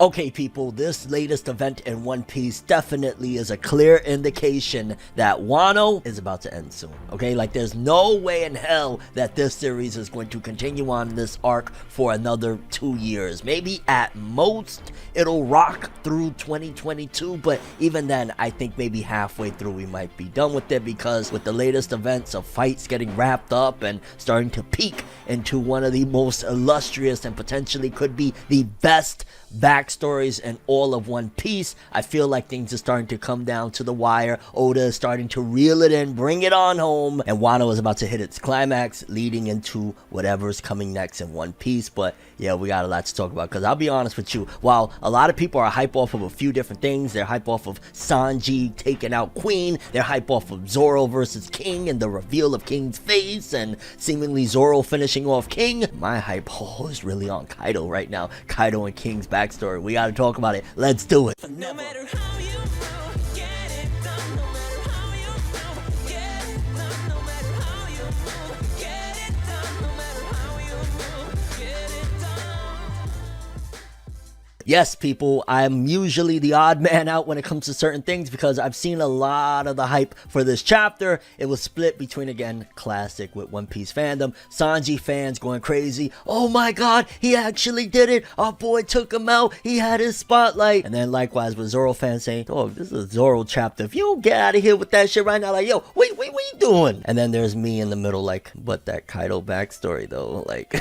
Okay people, this latest event in One Piece definitely is a clear indication that Wano is about to end soon, okay? Like there's no way in hell that this series is going to continue on this arc for another 2 years. Maybe at most it'll rock through 2022, but even then I think maybe halfway through we might be done with it, because with the latest events of fights getting wrapped up and starting to peak into one of the most illustrious and potentially could be the best backstories in all of One Piece, I feel like things are starting to come down to the wire. Oda is starting to reel it in, bring it on home, and Wano is about to hit its climax, leading into whatever's coming next in One Piece. But yeah, we got a lot to talk about, because I'll be honest with you, while a lot of people are hype off of a few different things, they're hype off of Sanji taking out Queen, they're hype off of Zoro versus King and the reveal of King's face, and seemingly Zoro finishing off King, my hype is really on Kaido right now. Kaido and King's backstory. We gotta talk about it. Let's do it. No matter how you move, get it done. No matter how you move, get it done. No matter how you move, get it done. No matter how you move, get it done. Yes, people, I'm usually the odd man out when it comes to certain things, because I've seen a lot of the hype for this chapter. It was split between, again, classic with One Piece fandom, Sanji fans going crazy. Oh my god, he actually did it. Our boy took him out. He had his spotlight. And then likewise with Zoro fans saying, oh, this is a Zoro chapter. If you don't get out of here with that shit right now, like, yo, wait, what you doing? And then there's me in the middle, like, but that Kaido backstory though, like,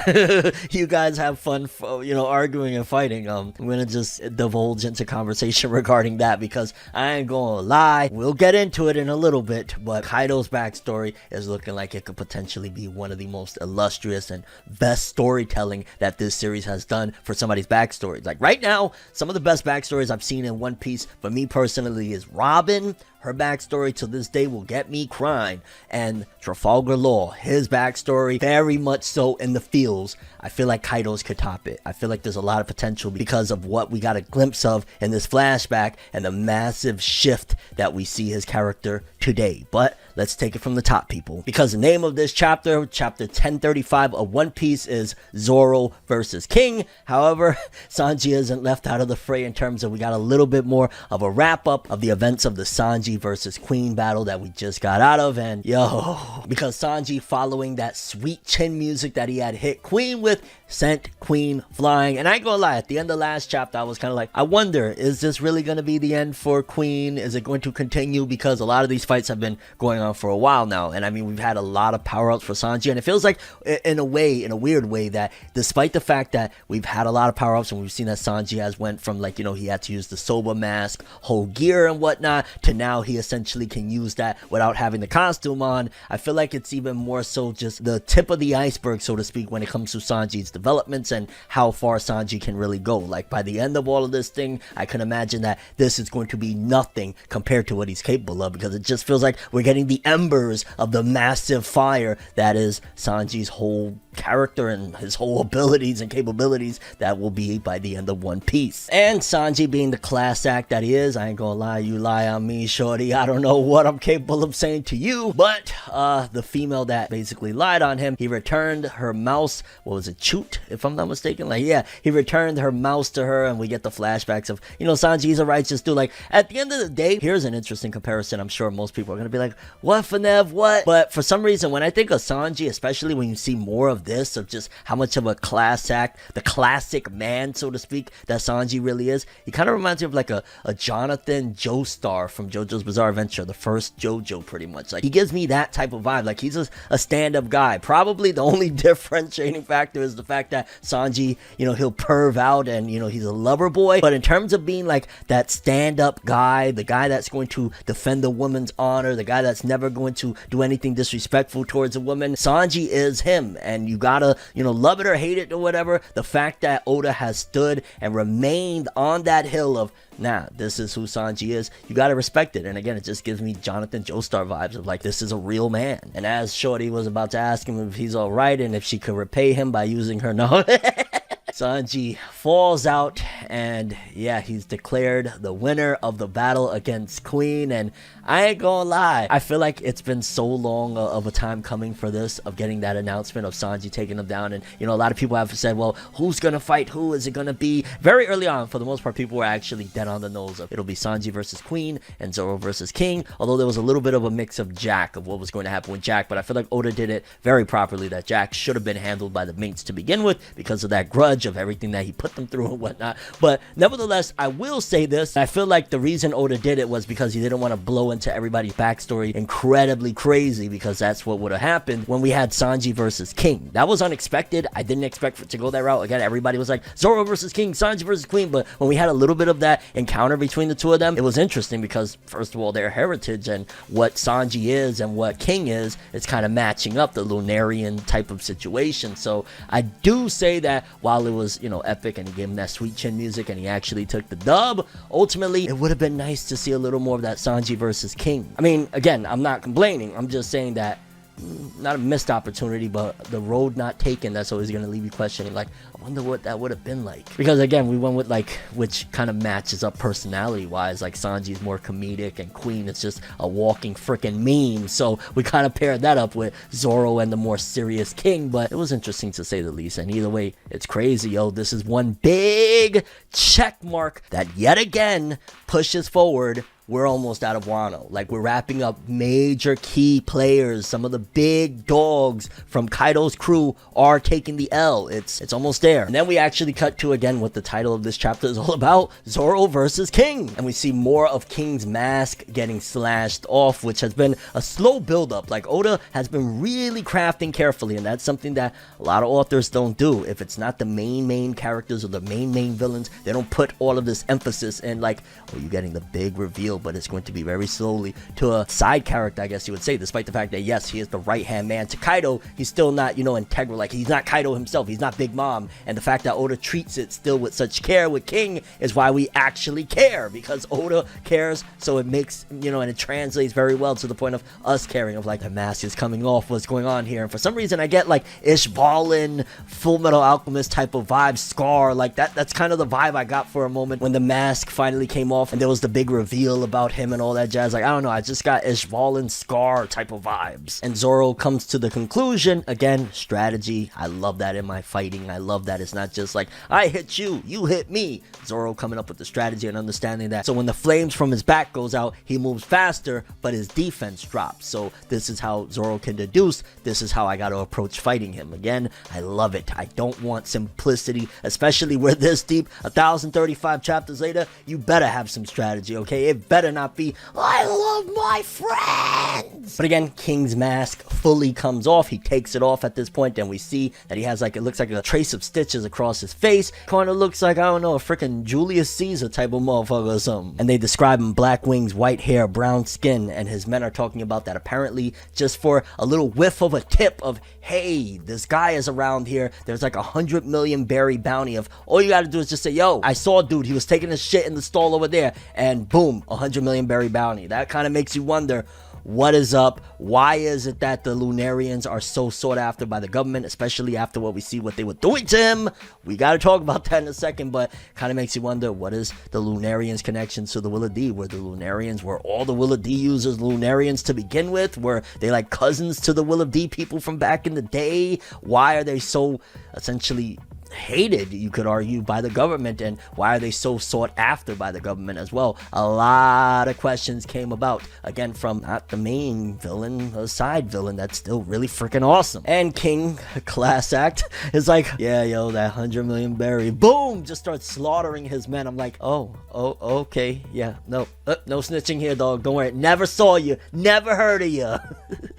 you guys have fun, arguing and fighting. I'm gonna just divulge into conversation regarding that, because I ain't gonna lie, we'll get into it in a little bit, but Kaido's backstory is looking like it could potentially be one of the most illustrious and best storytelling that this series has done for somebody's backstory. Like right now, some of the best backstories I've seen in One Piece for me personally is Robin. Her backstory to this day will get me crying. And Trafalgar Law, his backstory, very much so in the feels. I feel like Kaido's could top it. I feel like there's a lot of potential because of what we got a glimpse of in this flashback and the massive shift that we see his character today. But let's take it from the top, people, because the name of this chapter, chapter 1035 of One Piece, is Zoro versus King. However, Sanji isn't left out of the fray in terms of we got a little bit more of a wrap up of the events of the Sanji versus Queen battle that we just got out of. And yo, because Sanji, following that sweet chin music that he had hit Queen with, sent Queen flying. And I ain't gonna lie, at the end of last chapter I was kind of like, I wonder, is this really gonna be the end for Queen? Is it going to continue? Because a lot of these fights have been going on for a while now, and I mean, we've had a lot of power-ups for Sanji, and it feels like in a weird way, that despite the fact that we've had a lot of power-ups and we've seen that Sanji has went from, like, he had to use the Soba mask, whole gear and whatnot, to now he essentially can use that without having the costume on. I feel like it's even more so just the tip of the iceberg, so to speak, when it comes to Sanji's developments and how far Sanji can really go. Like by the end of all of this thing, I can imagine that this is going to be nothing compared to what he's capable of, because it just feels like we're getting the embers of the massive fire that is Sanji's whole character and his whole abilities and capabilities that will be by the end of One Piece. And Sanji, being the class act that he is, I ain't gonna lie, you lie on me, shorty. I don't know what I'm capable of saying to you, but the female that basically lied on him, he returned her mouse. What was it, Chute, if I'm not mistaken? Like, yeah, he returned her mouse to her, and we get the flashbacks of, Sanji's a righteous dude. Like, at the end of the day, here's an interesting comparison. I'm sure most people are gonna be like, what, Fornev, what? But for some reason, when I think of Sanji, especially when you see more of this, of just how much of a class act, the classic man, so to speak, that Sanji really is, he kind of reminds me of like a Jonathan Joestar from JoJo's Bizarre Adventure, the first JoJo, pretty much. Like, he gives me that type of vibe. Like, he's a stand-up guy. Probably the only differentiating factor is the fact that Sanji, he'll perv out and, he's a lover boy. But in terms of being like that stand-up guy, the guy that's going to defend the woman's honor, the guy that's never going to do anything disrespectful towards a woman, Sanji is him. And you gotta, love it or hate it or whatever, the fact that Oda has stood and remained on that hill of, nah, this is who Sanji is, you gotta respect it. And again, it just gives me Jonathan Joestar vibes of like, this is a real man. And as Shorty was about to ask him if he's alright and if she could repay him by using her Sanji falls out, and yeah, he's declared the winner of the battle against Queen. And I ain't gonna lie, I feel like it's been so long of a time coming for this, of getting that announcement of Sanji taking him down. And you know, a lot of people have said, well, who's gonna fight who? Is it gonna be? Very early on, for the most part, people were actually dead on the nose of it'll be Sanji versus Queen and Zoro versus King, although there was a little bit of a mix of Jack, of what was going to happen with Jack. But I feel like Oda did it very properly, that Jack should have been handled by the mates to begin with because of that grudge of everything that he put them through and whatnot. But nevertheless, I will say this, I feel like the reason Oda did it was because he didn't want to blow into everybody's backstory incredibly crazy, because that's what would have happened when we had Sanji versus King. That was unexpected. I didn't expect it to go that route. Again, everybody was like Zoro versus King, Sanji versus Queen, but when we had a little bit of that encounter between the two of them, it was interesting because first of all, their heritage and what Sanji is and what King is, it's kind of matching up, the Lunarian type of situation. So I do say that while it was, you know, epic and he gave him that sweet chin music and he actually took the dub, ultimately it would have been nice to see a little more of that Sanji versus King. I mean, again, I'm not complaining, I'm just saying that not a missed opportunity, but the road not taken, that's always going to leave you questioning, like, I wonder what that would have been like. Because again, we went with like, which kind of matches up personality wise, like Sanji's more comedic and Queen is just a walking freaking meme, so we kind of paired that up with Zoro and the more serious King. But it was interesting to say the least, and either way, it's crazy, yo. This is one big check mark that yet again pushes forward. We're almost out of Wano. Like, we're wrapping up major key players. Some of the big dogs from Kaido's crew are taking the L. It's almost there. And then we actually cut to, again, what the title of this chapter is all about, Zoro versus King. And we see more of King's mask getting slashed off, which has been a slow build-up. Like, Oda has been really crafting carefully, and that's something that a lot of authors don't do. If it's not the main characters or the main villains, they don't put all of this emphasis in, like, oh, you're getting the big reveal, but it's going to be very slowly to a side character, I guess you would say, despite the fact that, yes, he is the right-hand man to Kaido, he's still not, you know, integral. Like, he's not Kaido himself, he's not Big Mom, and the fact that Oda treats it still with such care with King is why we actually care, because Oda cares, so it makes, you know, and it translates very well to the point of us caring, of like, the mask is coming off, what's going on here. And for some reason, I get like Ishvalan, Full Metal Alchemist type of vibe, Scar, like that's kind of the vibe I got for a moment when the mask finally came off and there was the big reveal about him and all that jazz. Like, I don't know, I just got Ishvalan, Scar type of vibes. And Zoro comes to the conclusion, again, strategy. I love that in my fighting. I love that it's not just like, I hit you, you hit me. Zoro coming up with the strategy and understanding that. So when the flames from his back goes out, he moves faster, but his defense drops. So this is how Zoro can deduce, this is how I got to approach fighting him. Again, I love it. I don't want simplicity, especially we're this deep, 1035 chapters later. You better have some strategy, okay? It better not be, I love my friends. But again, King's mask fully comes off. He takes it off at this point, and we see that he has like, it looks like a trace of stitches across his face. Kind of looks like, I don't know, a freaking Julius Caesar type of motherfucker or something. And they describe him black wings, white hair, brown skin, and his men are talking about that apparently just for a little whiff of a tip of, hey, this guy is around here. There's like 100 million berry bounty of, all you gotta do is just say, yo, I saw a dude, he was taking his shit in the stall over there, and boom, 100 million berry bounty. That kind of makes you wonder, what is up? Why is it that the Lunarians are so sought after by the government, especially after what we see what they were doing to him? We got to talk about that in a second, but kind of makes you wonder, what is the Lunarians' connections to the Will of D? Were the Lunarians, were all the Will of D users Lunarians to begin with? Were they like cousins to the Will of D people from back in the day? Why are they so essentially hated, you could argue, by the government, and why are they so sought after by the government as well? A lot of questions came about, again, from not the main villain, a side villain that's still really freaking awesome. And King, class act, is like, yeah, yo, that 100 million berry, boom, just starts slaughtering his men. I'm like, oh, okay, yeah, no snitching here, dog, don't worry, never saw you, never heard of you.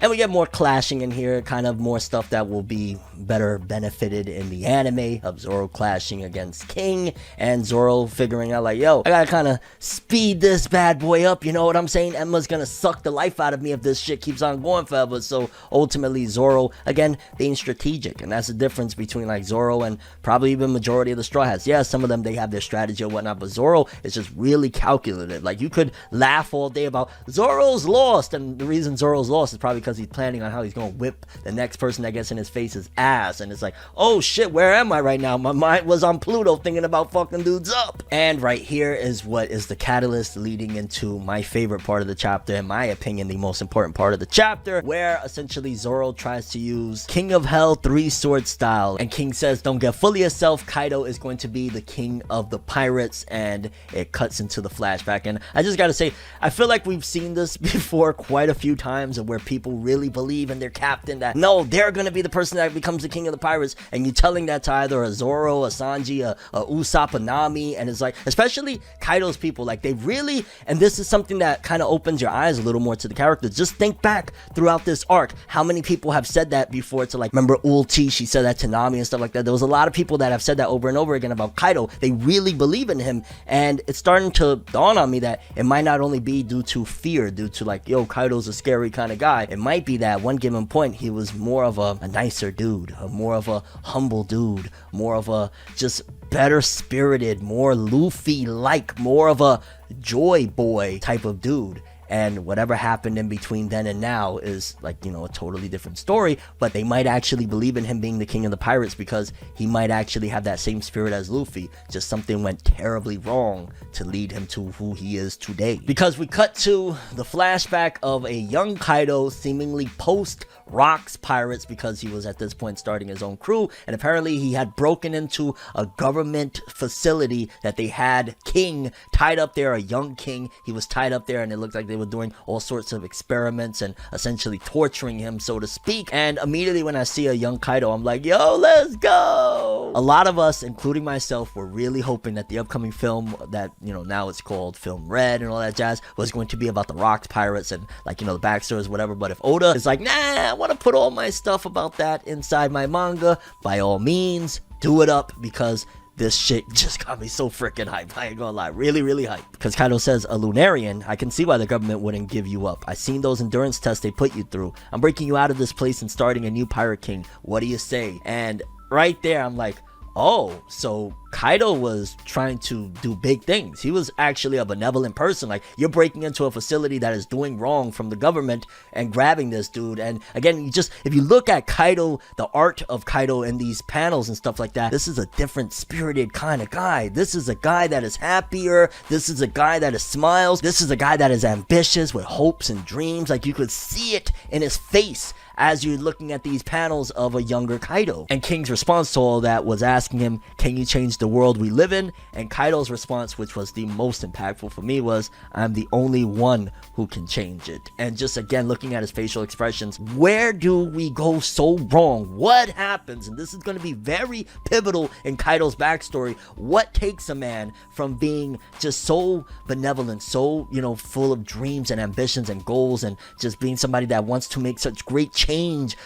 And we get more clashing in here, kind of more stuff that will be better benefited in the anime, of Zoro clashing against King, and Zoro figuring out like, yo, I gotta kind of speed this bad boy up, you know what I'm saying? Emma's gonna suck the life out of me if this shit keeps on going forever. So ultimately Zoro, again, being strategic, and that's the difference between like Zoro and probably even majority of the Straw Hats. Yeah, some of them, they have their strategy or whatnot, but Zoro is just really calculated. Like, you could laugh all day about Zoro's lost, and the reason Zoro's lost is probably because he's planning on how he's gonna whip the next person that gets in his face's ass. ass. And it's like, oh shit, where am I right now? My mind was on Pluto thinking about fucking dudes up. And right here is what is the catalyst leading into my favorite part of the chapter, in my opinion, the most important part of the chapter, where essentially Zoro tries to use King of Hell 3-sword style. And King says, don't get full of yourself. Kaido is going to be the king of the pirates. And it cuts into the flashback. And I just gotta say, I feel like we've seen this before quite a few times, where people really believe in their captain that no, they're gonna be the person that becomes the king of the pirates, and you're telling that to either a Zoro, a Sanji, a Usopp, a Nami, and it's like, especially Kaido's people, like they really, and this is something that kind of opens your eyes a little more to the characters. Just think back throughout this arc, how many people have said that before to, like, remember Ulti, she said that to Nami and stuff like that. There was a lot of people that have said that over and over again about Kaido. They really believe in him, and it's starting to dawn on me that it might not only be due to fear, due to like, yo, Kaido's a scary kind of guy. It might be that at one given point he was more of a nicer dude, more of a humble dude, more of a just better spirited, more Luffy like, more of a joy boy type of dude. And whatever happened in between then and now is, like, you know, a totally different story. But they might actually believe in him being the king of the pirates because he might actually have that same spirit as Luffy. Just something went terribly wrong to lead him to who he is today. Because we cut to the flashback of a young Kaido seemingly post Rocks Pirates, because he was at this point starting his own crew, and apparently he had broken into a government facility that they had King tied up there, a young King. He was tied up there, and it looked like they were doing all sorts of experiments and essentially torturing him, so to speak. And immediately when I see a young Kaido, I'm like, yo, let's go. A lot of us, including myself, were really hoping that the upcoming film that, you know, now it's called Film Red and all that jazz, was going to be about the Rocks Pirates and, like, you know, the backstories, whatever. But if Oda is like, nah, I want to put all my stuff about that inside my manga, by all means, do it up, because this shit just got me so freaking hyped. I ain't gonna lie, really, really hyped. Because Kaido says, a Lunarian, I can see why the government wouldn't give you up. I seen those endurance tests they put you through. I'm breaking you out of this place and starting a new pirate king. What do you say? And right there, I'm like, oh, so Kaido was trying to do big things. He was actually a benevolent person. Like, you're breaking into a facility that is doing wrong from the government and grabbing this dude. And again, if you look at Kaido, the art of Kaido in these panels and stuff like that, this is a different spirited kind of guy. This is a guy that is happier. This is a guy that is smiles. This is a guy that is ambitious with hopes and dreams. Like, you could see it in his face as you're looking at these panels of a younger Kaido. And King's response to all that was asking him, can you change the world we live in? And Kaido's response, which was the most impactful for me, was, I'm the only one who can change it. And just again, looking at his facial expressions, where do we go so wrong? What happens? And this is going to be very pivotal in Kaido's backstory. What takes a man from being just so benevolent, so, you know, full of dreams and ambitions and goals, and just being somebody that wants to make such great change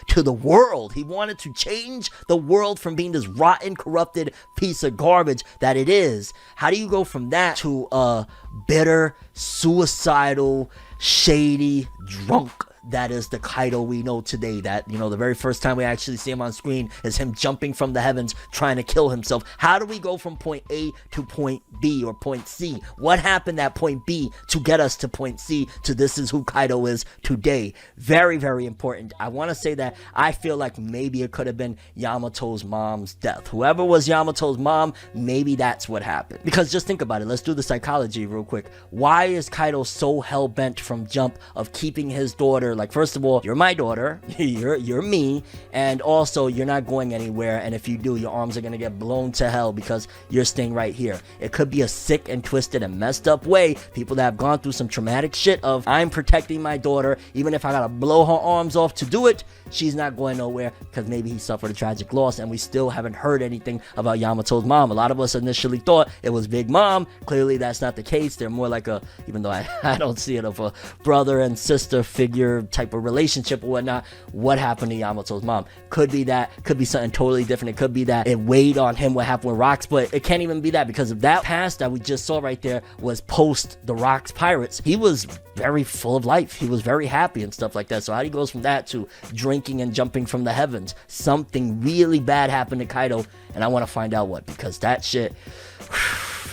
to the world? He wanted to change the world from being this rotten, corrupted piece of garbage that it is. How do you go from that to a bitter, suicidal, shady drunk that is the Kaido we know today? That, you know, the very first time we actually see him on screen is him jumping from the heavens trying to kill himself. How do we go from point A to point B or point C? What happened at point B to get us to point C, to this is who Kaido is today? Very, very important. I want to say that I feel like maybe it could have been Yamato's mom's death. Whoever was Yamato's mom, maybe that's what happened. Because just think about it. Let's do the psychology real quick. Why is Kaido so hell-bent from jump of keeping his daughter? Like, first of all, you're my daughter, you're me, and also you're not going anywhere, and if you do, your arms are gonna get blown to hell because you're staying right here. It could be a sick and twisted and messed up way. People that have gone through some traumatic shit of, I'm protecting my daughter, even if I gotta blow her arms off to do it, she's not going nowhere, because maybe he suffered a tragic loss, and we still haven't heard anything about Yamato's mom. A lot of us initially thought it was Big Mom. Clearly that's not the case. They're more like a, even though I don't see it, of a brother and sister figure type of relationship or whatnot. What happened to Yamato's mom? Could be that, could be something totally different. It could be that it weighed on him what happened with Rocks, but it can't even be that, because of that past that we just saw right there was post the Rocks Pirates. He was very full of life. He was very happy and stuff like that. So how he goes from that to drinking and jumping from the heavens? Something really bad happened to Kaido, and I want to find out what, because that shit,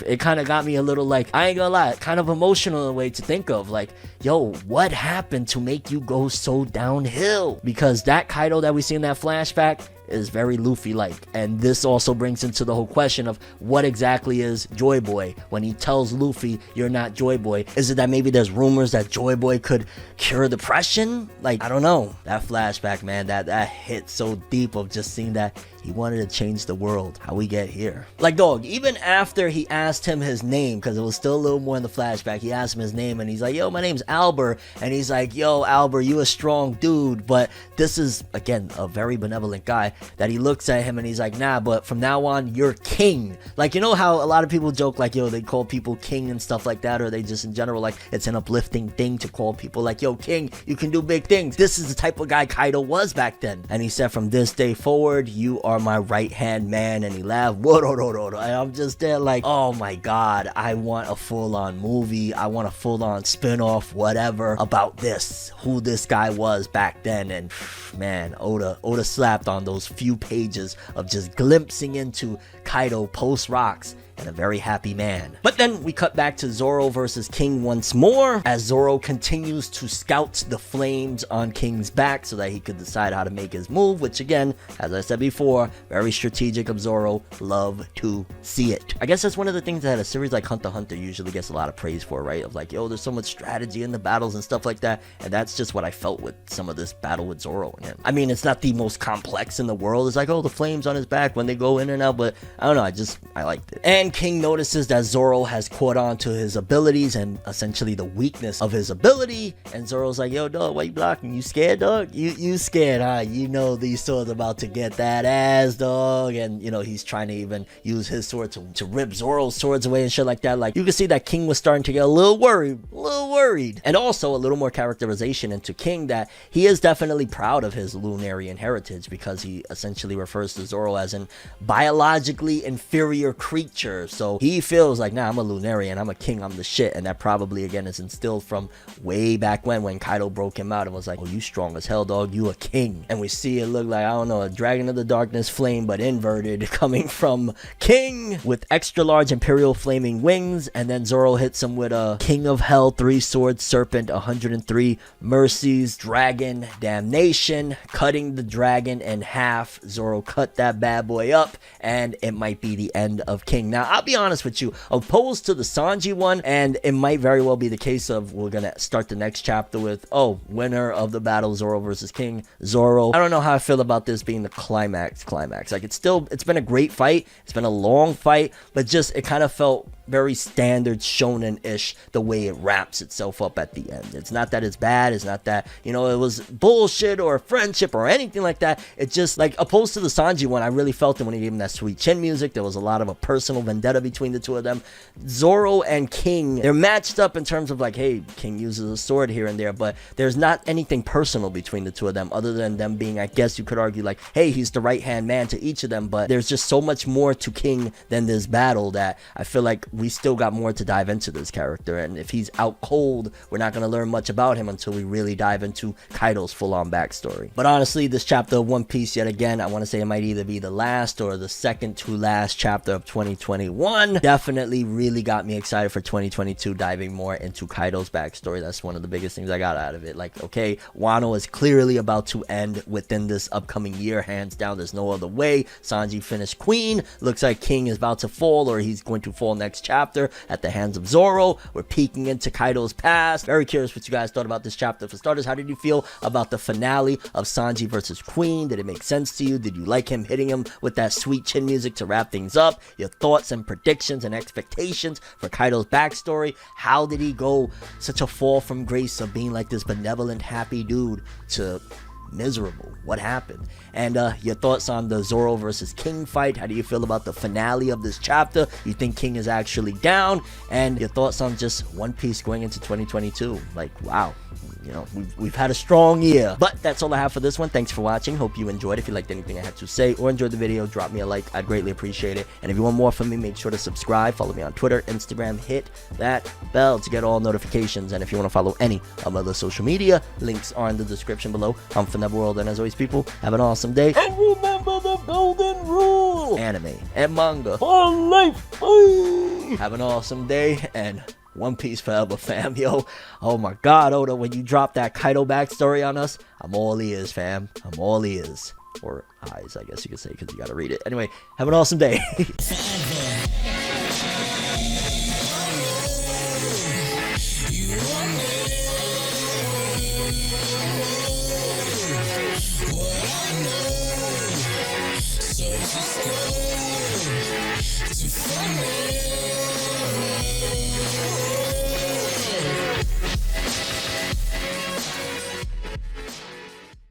it kind of got me a little, like, I ain't gonna lie, kind of emotional in a way to think of, like, yo, what happened to make you go so downhill? Because that Kaido that we see in that flashback is very Luffy-like. And this also brings into the whole question of what exactly is Joy Boy when he tells Luffy, you're not Joy Boy. Is it that maybe there's rumors that Joy Boy could cure depression? Like, I don't know. That flashback, man, that hit so deep of just seeing that he wanted to change the world. How we get here. Like, dog, even after he asked him his name, because it was still a little more in the flashback, he asked him his name and he's like, yo, my name's Albert. And he's like, yo, Albert, you a strong dude. But this is, again, a very benevolent guy that he looks at him and he's like, nah, but from now on, you're king. Like, you know how a lot of people joke like, yo, they call people king and stuff like that, or they just in general, like, it's an uplifting thing to call people like, yo, king, you can do big things. This is the type of guy Kaido was back then. And he said, from this day forward, you are my right hand man. And he laughed, and I'm just there like, oh my god, I want a full-on movie, I want a full-on spin-off, whatever, about this, who this guy was back then. And man, Oda slapped on those few pages of just glimpsing into Kaido post rocks and a very happy man. But then we cut back to Zoro versus King once more, as Zoro continues to scout the flames on King's back so that he could decide how to make his move, which again, as I said before, very strategic of Zoro. Love to see it. I guess that's one of the things that a series like Hunter x Hunter usually gets a lot of praise for, right? Of like, yo, there's so much strategy in the battles and stuff like that. And that's just what I felt with some of this battle with Zoro and him. I mean, it's not the most complex in the world. It's like, oh, the flames on his back when they go in and out, but I don't know, I liked it. And King notices that Zoro has caught on to his abilities and essentially the weakness of his ability. And Zoro's like, yo, dog, why you blocking? You scared, dog? You scared, huh? You know these swords about to get that ass, dog. And, you know, he's trying to even use his sword to rip Zoro's swords away and shit like that. Like, you can see that King was starting to get a little worried. And also a little more characterization into King that he is definitely proud of his Lunarian heritage, because he essentially refers to Zoro as an biologically inferior creature. So he feels like, nah, I'm a Lunarian, I'm a king, I'm the shit. And that probably, again, is instilled from way back when Kaido broke him out and was like, oh, you strong as hell, dog, you a king. And we see it look like, I don't know, a Dragon of the Darkness flame, but inverted, coming from King with extra large Imperial flaming wings. And then Zoro hits him with a King of Hell 3-sword serpent, 103 mercies, dragon damnation, cutting the dragon in half. Zoro cut that bad boy up, and it might be the end of King. Now, I'll be honest with you, opposed to the Sanji one, and it might very well be the case of we're gonna start the next chapter with, oh, winner of the battle, Zoro versus King, Zoro. I don't know how I feel about this being the climax. Like, it's been a great fight, it's been a long fight, but just, it kind of felt very standard shonen-ish the way it wraps itself up at the end. It's not that it's bad, it's not that, you know, it was bullshit or friendship or anything like that. It's just, like, opposed to the Sanji one, I really felt it when he gave him that sweet chin music. There was a lot of a personal vendetta between the two of them. Zoro and King, they're matched up in terms of like, hey, King uses a sword here and there, but there's not anything personal between the two of them other than them being, I guess you could argue, like, hey, he's the right-hand man to each of them, but there's just so much more to King than this battle that I feel like we still got more to dive into this character. And if he's out cold, we're not going to learn much about him until we really dive into Kaido's full-on backstory. But honestly, this chapter of One Piece, yet again, I want to say it might either be the last or the second to last chapter of 2021. Definitely really got me excited for 2022, diving more into Kaido's backstory. That's one of the biggest things I got out of it. Like, okay, Wano is clearly about to end within this upcoming year, hands down. There's no other way. Sanji finished Queen. Looks like King is about to fall, or he's going to fall next chapter at the hands of Zoro. We're peeking into Kaido's past. Very curious what you guys thought about this chapter. For starters, how did you feel about the finale of Sanji versus Queen? Did it make sense to you? Did you like him hitting him with that sweet chin music to wrap things up? Your thoughts and predictions and expectations for Kaido's backstory. How did he go such a fall from grace of being like this benevolent, happy dude to miserable? What happened? And your thoughts on the Zoro versus King fight. How do you feel about the finale of this chapter? You think King is actually down? And your thoughts on just One Piece going into 2022. Like, wow, you know, we've had a strong year. But that's all I have for this one. Thanks for watching. Hope you enjoyed. If you liked anything I had to say or enjoyed the video, drop me a like. I'd greatly appreciate it. And if you want more from me, make sure to subscribe. Follow me on Twitter, Instagram. Hit that bell to get all notifications. And if you want to follow any of my other social media, links are in the description below. I'm ForneverWorld, and as always, people, have an awesome day. And remember the golden rule: anime and manga for life. Bye. Have an awesome day, and One Piece forever, fam. Yo, oh my god, Oda, when you drop that Kaido backstory on us, I'm all ears, fam. I'm all ears. or eyes, I guess you could say, because you got to read it. Anyway, have an awesome day.